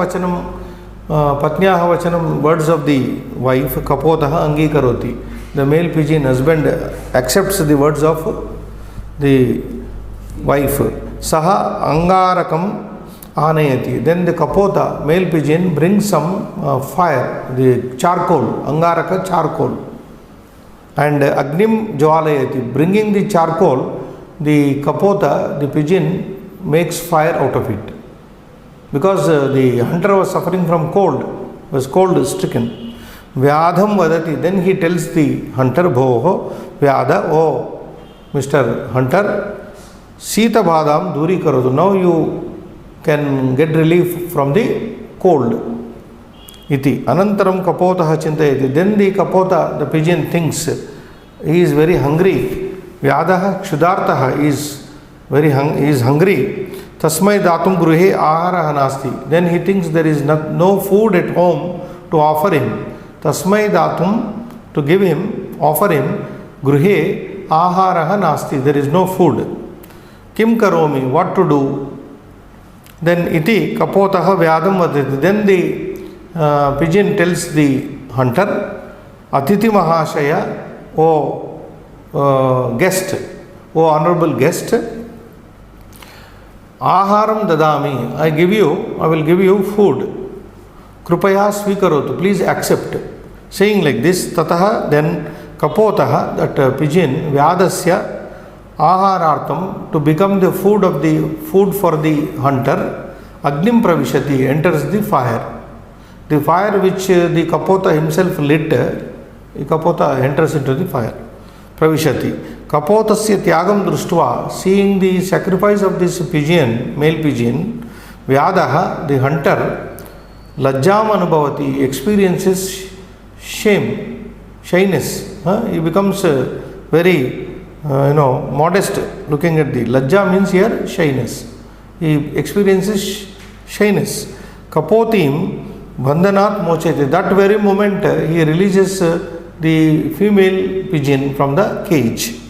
vachanam, words of the wife, kapotaha angikaroti. The male pigeon husband accepts the words of the wife. Saha angarakam anayati. Then the kapota, male pigeon, brings some fire, the charcoal, angaraka charcoal. And agnim jwalayati. Bringing the charcoal, the kapota, the pigeon, makes fire out of it. Because the hunter was suffering from cold, was cold stricken. Vyadham vadati. Then he tells the hunter, Bhoho, Vyada, oh, Mr. Hunter, Sita Bhadam Duri Karotu. Now you can get relief from the cold. Iti. Anantaram Kapotaha Chintayati. Then the Kapota, the pigeon, thinks he is very hungry. Vyadaha Kshudartaha is hungry. Tasmai datum gruhe aharaha nasti. Then he thinks there is no food at home to offer him. Tasmai datum, to give him, offer him, gruhe aharaha nasti. There is no food. Kim karomi, what to do? Then iti kapotaha vyadam vadati. Then the pigeon tells the hunter, Atithi Mahashaya, oh guest, oh honorable guest, Aharam dadami, I will give you food. Krupaya swikarotu, please accept. Saying like this, tataha, then kapotaha, that pigeon, vyadasya aharartham, to become the food for the hunter, agnim pravishati, enters the fire. The fire which the kapota himself lit, the kapota enters into the fire. Pravishati. Kapotasya tyagam društva, seeing the sacrifice of this pigeon, male pigeon, Vyadaha, the hunter, lajjam anubhavati, experiences shyness. He becomes very modest looking at the lajja means here shyness. He experiences shyness. Kapotim bandhanat mochete. That very moment he releases the female pigeon from the cage.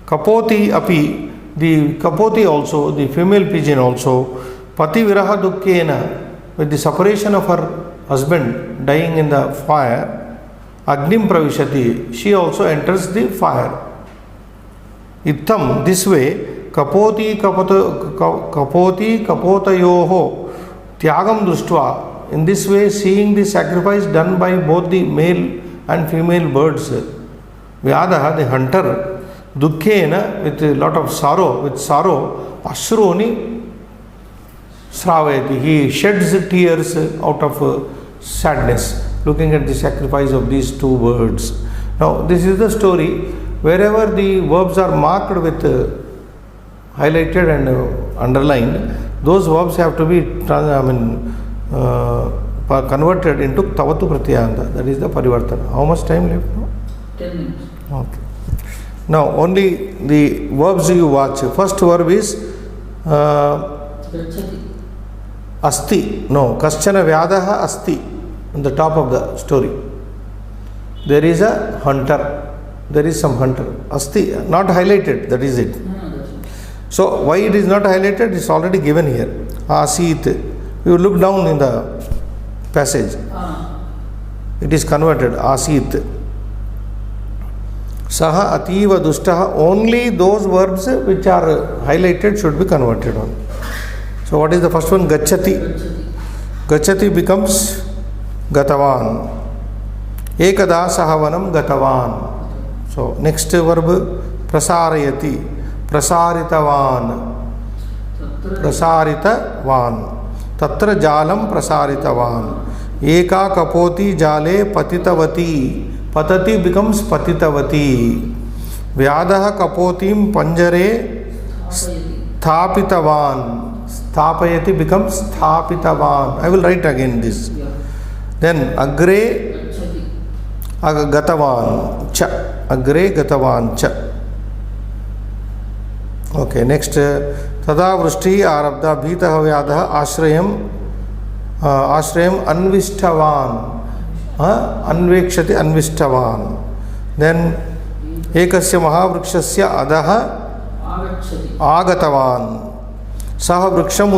Kapoti api, the kapoti also, the female pigeon also, pati viraha dukkena, with the separation of her husband dying in the fire, agnim pravishati, she also enters the fire. Ittam, this way, kapoti kapotayoho tyagam društva, in this way, seeing the sacrifice done by both the male and female birds, Vyadaha, the hunter, dukkena, with a lot of sorrow, ashruni Sravayati. He sheds tears out of sadness, looking at the sacrifice of these two birds. Now, this is the story. Wherever the verbs are marked with highlighted and underlined, those verbs have to be converted into Tavatu Pratyayanta. That is the Parivartana. How much time left now? 10 minutes. Okay. Now, only the verbs you watch. First verb is Gacchati. Asti. No, Kaschana Vyadaha Asti. On the top of the story. There is a hunter. There is some hunter. Asti, not highlighted, that is it. So, why it is not highlighted? It is already given here. Asit. You look down in the passage. It is converted. Asit. Saha ativa dustaha. Only those verbs which are highlighted should be converted on. So, what is the first one? Gacchati. Gacchati becomes Gatavan. Ekada sahavanam Gatavan. So, next verb Prasarayati. Prasaritavan. Prasaritavan. Tatra jalam prasaritavan. Eka kapoti jale patitavati. Patati becomes patitavati. Vyadaha kapotim panjare sthapitavan. Sthapayati becomes sthapitavan. I will write again this. Then agre gatavan cha. Agre gatavan cha. Okay, next tada vrishti arabda bhitaha vyadaha ashrayam anvishtavan. Anvekshati anvishtavan. Then ekasya mahavrikshasya adaha agatavan. Saha vriksham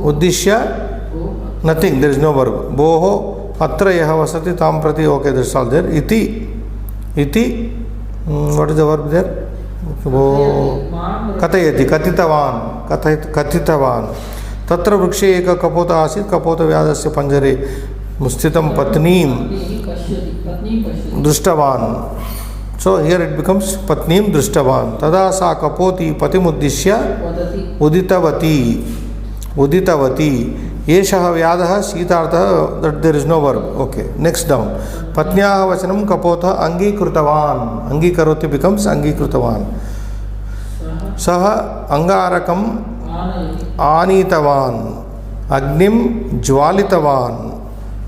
uddishya nothing, there is no verb. Boho atra yaha vasati tam prati. Okay, that's all there. Iti. What is the verb there? Katayati. Katitavan. Tatra vrikshe eka kapota asit. Kapota vyadasya panjare mustitam patneem drushtavan. So here it becomes patneem drushtavan. Tada sa kapoti patimuddishya uditavati. Yeshaha vyadaha sitartha. That there is no verb. Okay, next down. Patnyaha vachanam kapotha angikrutavan. Angikaroti becomes angikrutavan. Saha angarakam anitavan. Agnim jwalitavan.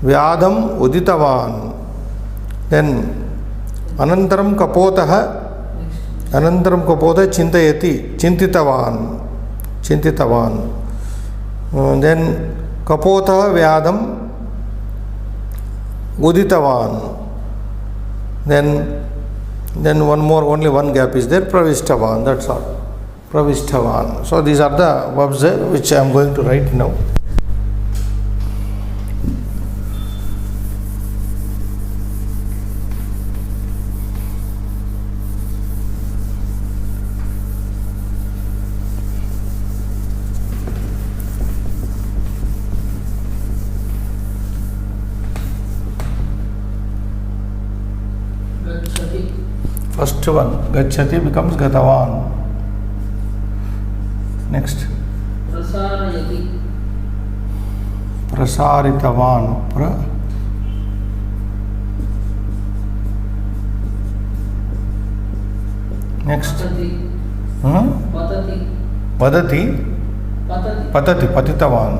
Vyadam uditavan. Then anantaram kapotha chintayati. Chintitavan. Then kapotha vyadam uditavan. Then one more, only one gap is there. Pravishtavan. That's all. Pravishtavan. So these are the verbs which I am going to write now. First one, Gacchati becomes Gatavan. Next. Prasarayati. Prasaritavan. Next. Vadati. Patati. Patitavan.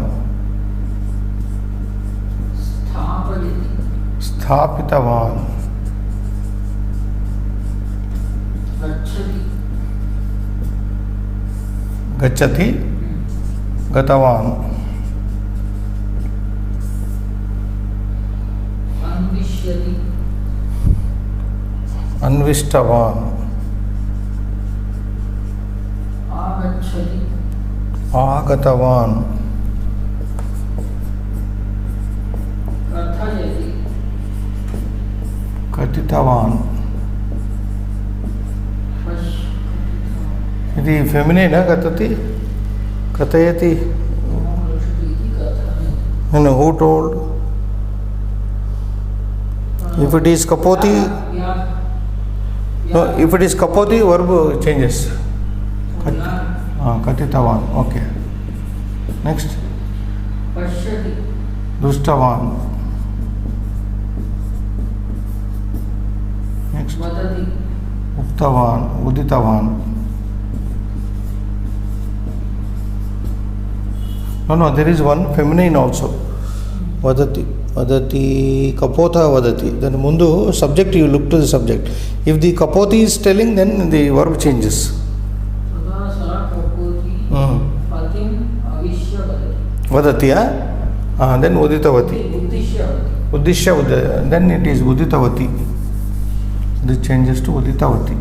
Sthapitavan. Gacchati. Gatavan. Anvishtavan. Agatavan. Katitavan. Iti feminine, Katati? Katayati? No, who told? If it is Kapoti, no, if it is Kapoti, verb changes. Katitavan. Okay. Next. Pashyati. Dushtavan. Next. Vadati. Uktavan. Uditavan. No, there is one feminine also. Vadati. Vadati. Kapotha vadati. Then mundu subject, you look to the subject. If the kapoti is telling, then the verb changes. Sada sa kapoti. Patim avishya vadati. Vadati, then uditavati. Uddishya. Uddishya, then it is uditavati. This changes to uditavati.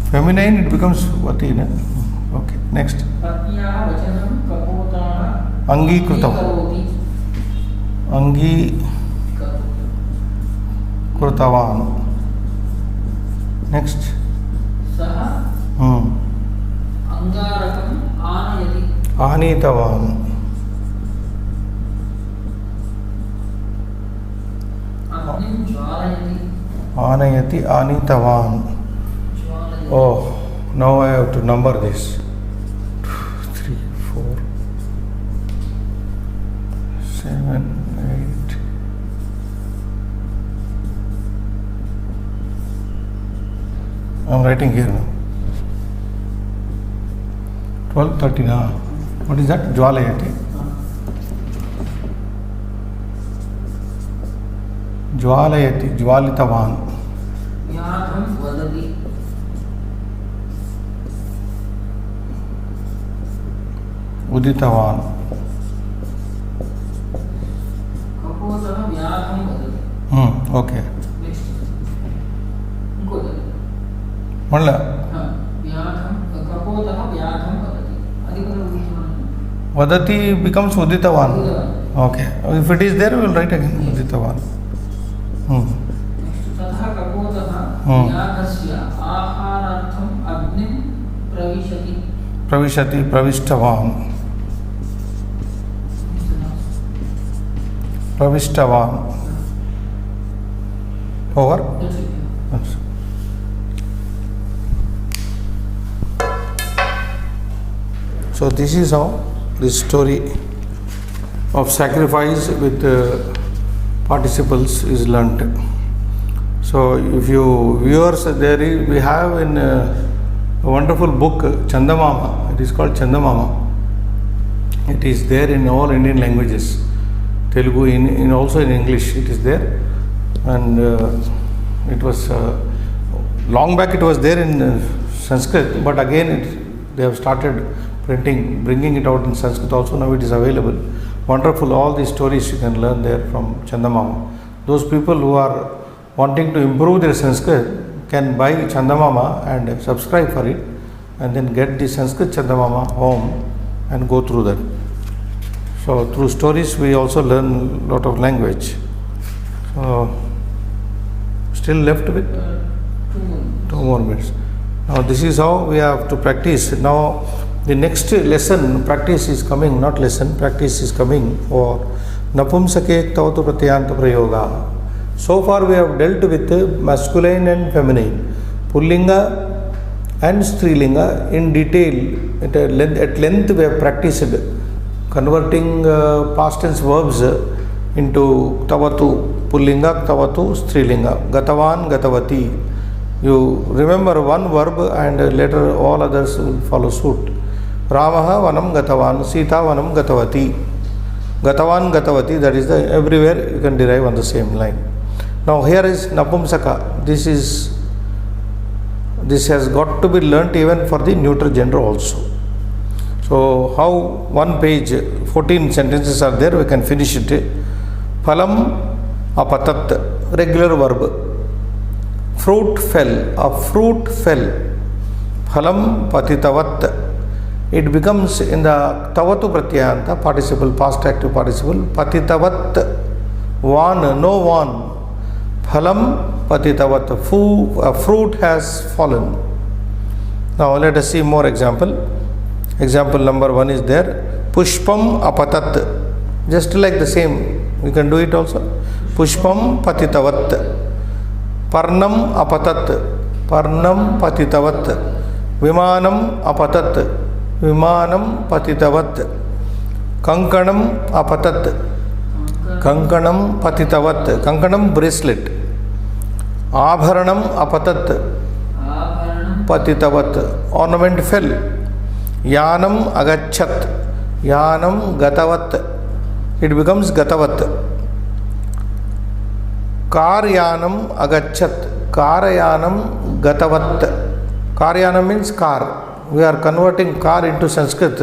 Feminine, it becomes vati. Okay, next. Patnya vachanam kapotah. Angikrutam. Angikrutavan. Next. Saha angarakam anayati. Anitavan. Agnim jwalayati. Anayati, anitavan. Jwalayati. Oh, now I have to number this. 2, 3, 4, 7, 8. I'm writing here now. 12, 13. What is that? Jwalayati. Jwalayati, Jwalitavan. Vyadham vadati. Uditavan. Kapotah vyadham vadati. Okay. Next. Inkodati. Malla. Vyadham. Kapotah vyadham vadati. Adi kada uditavan. Vadati becomes Uditavan. Uditavan. Okay. If it is there, we will write again Uditavan. Next. Tatha kapotah vyadhasya aharartham agnim pravishati. Pravishati, Pravishtavan. Pravishtavan. Over? That's it. Yes. So this is how this story of sacrifice with participles is learnt. So if you viewers, we have in a wonderful book Chandamama. It is called Chandamama. It is there in all Indian languages. Telugu, in also in English it is there, and it was long back it was there in Sanskrit, but again they have started bringing it out in Sanskrit also. Now it is available. Wonderful, all these stories you can learn there from Chandamama. Those people who are wanting to improve their Sanskrit can buy Chandamama and subscribe for it, and then get the Sanskrit Chandamama home and go through that. So through stories we also learn a lot of language. So still left with 2 more minutes. Now this is how we have to practice. Now the next lesson, practice is coming, not lesson, practice is coming for Napumsake Tavatu Pratyanta Prayoga. So far we have dealt with masculine and feminine, Pullinga and Strilinga in detail. At length we have practiced converting past tense verbs into Tavatu, Pullinga, Tavatu, Strilinga, Gatavan, Gatavati. You remember one verb and later all others will follow suit. Ramaha Vanam Gatavan, Sita Vanam Gatavati. Gatavan, Gatavati, that is the everywhere you can derive on the same line. Now here is Napumsaka. This has got to be learnt even for the neuter gender also. So how one page, 14 sentences are there, we can finish it. Phalam apatat, regular verb. Fruit fell, a fruit fell. Phalam patitavat. It becomes in the tavatu pratyanta, participle, past active participle. Patitavat, van, no van. Phalam patitavat, a fruit has fallen. Now let us see more example. Example number 1 is there. Pushpam apatat. Just like the same, we can do it also. Pushpam patitavat. Parnam apatat. Parnam patitavat. Vimanam apatat. Vimanam patitavat. Kankanam apatat. Kankanam patitavat. Kankanam bracelet. Abharanam apatat. Patitavat. Ornament fell. Yanam agachat. Yanam gatavat. It becomes gatavat. Karyanam agachat. Karayanam gatavat. Karyanam means car. We are converting car into Sanskrit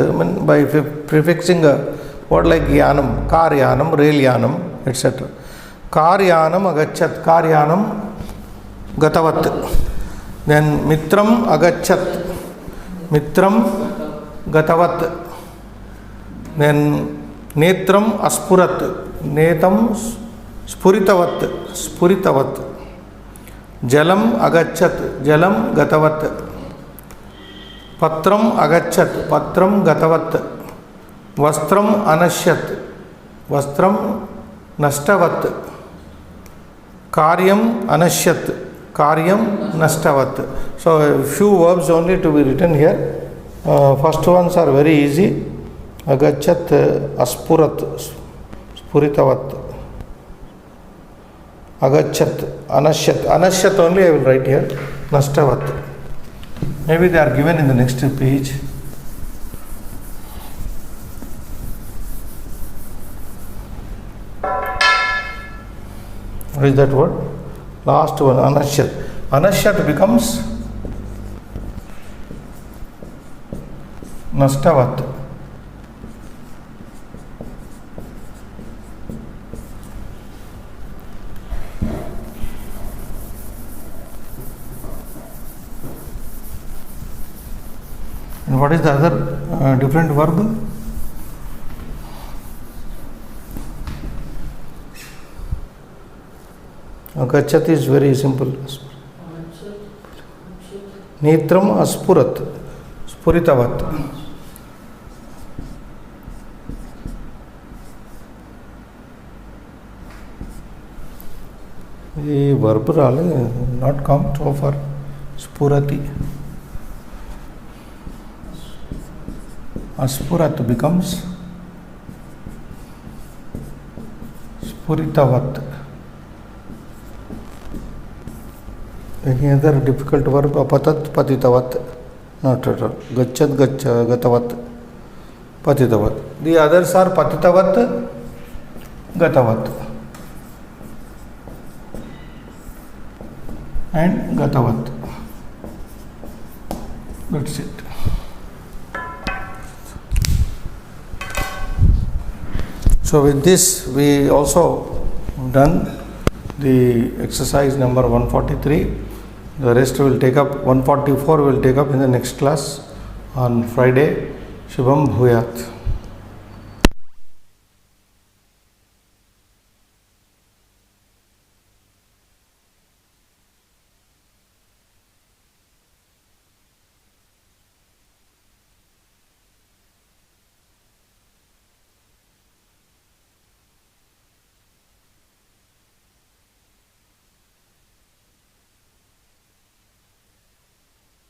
by prefixing a word like yanam, karyanam, rail yanam, etc. Karyanam agachat. Karyanam gatavat. Then mitram agachat. Mitram gatavat. Then netram aspurat. Netam spuritavat. Spuritavat. Jalam agachat. Jalam gatavat. Patram agachat. Patram gatavat. Vastram anashyat. Vastram nashtavat. Karyam anashyat. Karyam nashtavat. So a few verbs only to be written here. First ones are very easy. Agachat, aspurat, spuritavat. Agachat, anashyat. Anashyat only I will write here. Nashtavat. Maybe they are given in the next page. What is that word? Last one, anashyat. Anashyat becomes nashtavat. And what is the other different verb? Agachat is very simple. Netram aspurat. Spuritavat. The verb not come so far. Spurati. Aspurat becomes spuritavat. Any other difficult verb? Apatat patitavat. Not at all. Gachat gatavat. Patitavat. The others are patitavat, gatavat. And gatavat. That's it. So with this we also done the exercise number 143. The rest will take up, 144 will take up in the next class on Friday. Shubham Bhuyat.